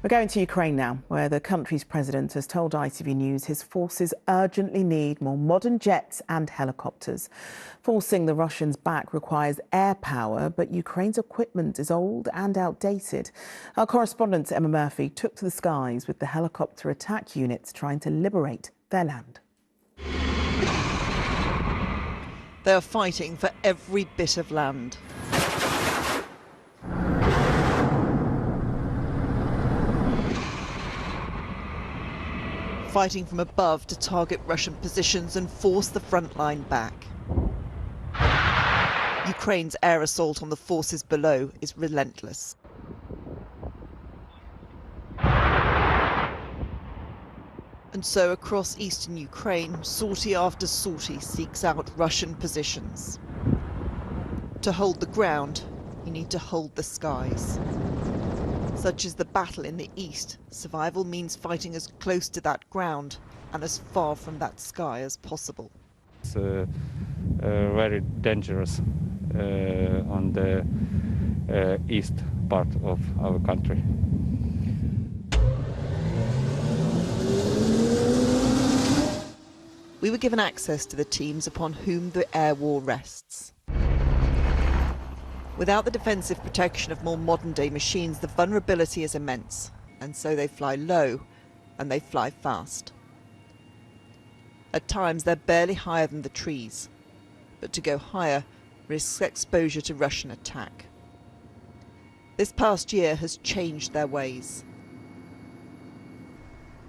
We're going to Ukraine now, where the country's president has told ITV News his forces urgently need more modern jets and helicopters. Forcing the Russians back requires air power, but Ukraine's equipment is old and outdated. Our correspondent Emma Murphy took to the skies with the helicopter attack units trying to liberate their land. They are fighting for every bit of land. Fighting from above to target Russian positions and force the front line back. Ukraine's air assault on the forces below is relentless. And so across eastern Ukraine, sortie after sortie seeks out Russian positions. To hold the ground, you need to hold the skies. Such is the battle in the east. Survival means fighting as close to that ground and as far from that sky as possible. It's very dangerous on the east part of our country. We were given access to the teams upon whom the air war rests. Without the defensive protection of more modern-day machines, the vulnerability is immense, and so they fly low and they fly fast. At times they're barely higher than the trees, but to go higher risks exposure to Russian attack. This past year has changed their ways.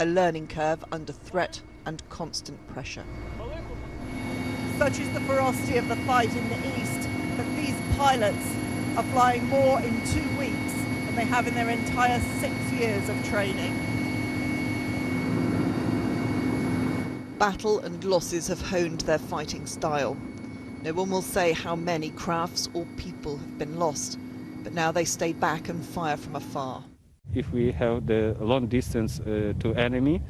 A learning curve under threat and constant pressure. Such is the ferocity of the fight in the east that these pilots are flying more in 2 weeks than they have in their entire 6 years of training. Battle and losses have honed their fighting style. No one will say how many crafts or people have been lost, but now they stay back and fire from afar. If we have the long distance to enemy,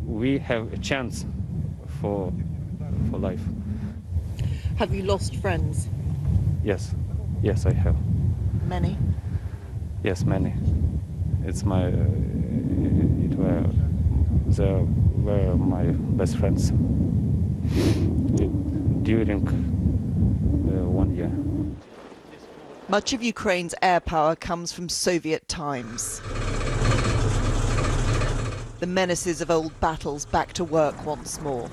we have a chance for life. Have you lost friends? Yes, I have. Many? Yes, many. They were my best friends during 1 year. Much of Ukraine's air power comes from Soviet times. The menaces of old battles back to work once more.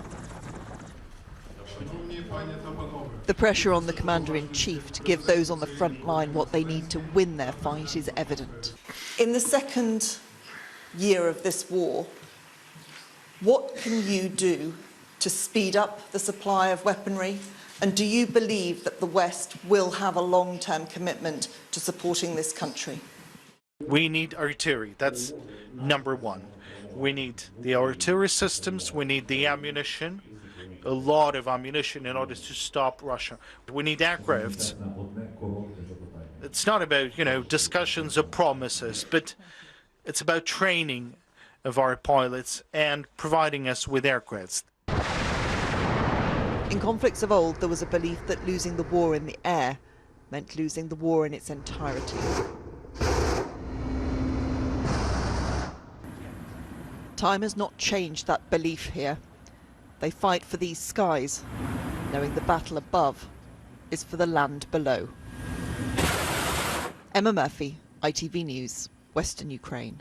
The pressure on the commander-in-chief to give those on the front line what they need to win their fight is evident. In the second year of this war, what can you do to speed up the supply of weaponry? And do you believe that the West will have a long-term commitment to supporting this country? We need artillery. That's number one. We need the artillery systems. We need the ammunition. A lot of ammunition in order to stop Russia. We need aircrafts. It's not about, discussions or promises, but it's about training of our pilots and providing us with aircrafts. In conflicts of old, there was a belief that losing the war in the air meant losing the war in its entirety. Time has not changed that belief here. They fight for these skies, knowing the battle above is for the land below. Emma Murphy, ITV News, Western Ukraine.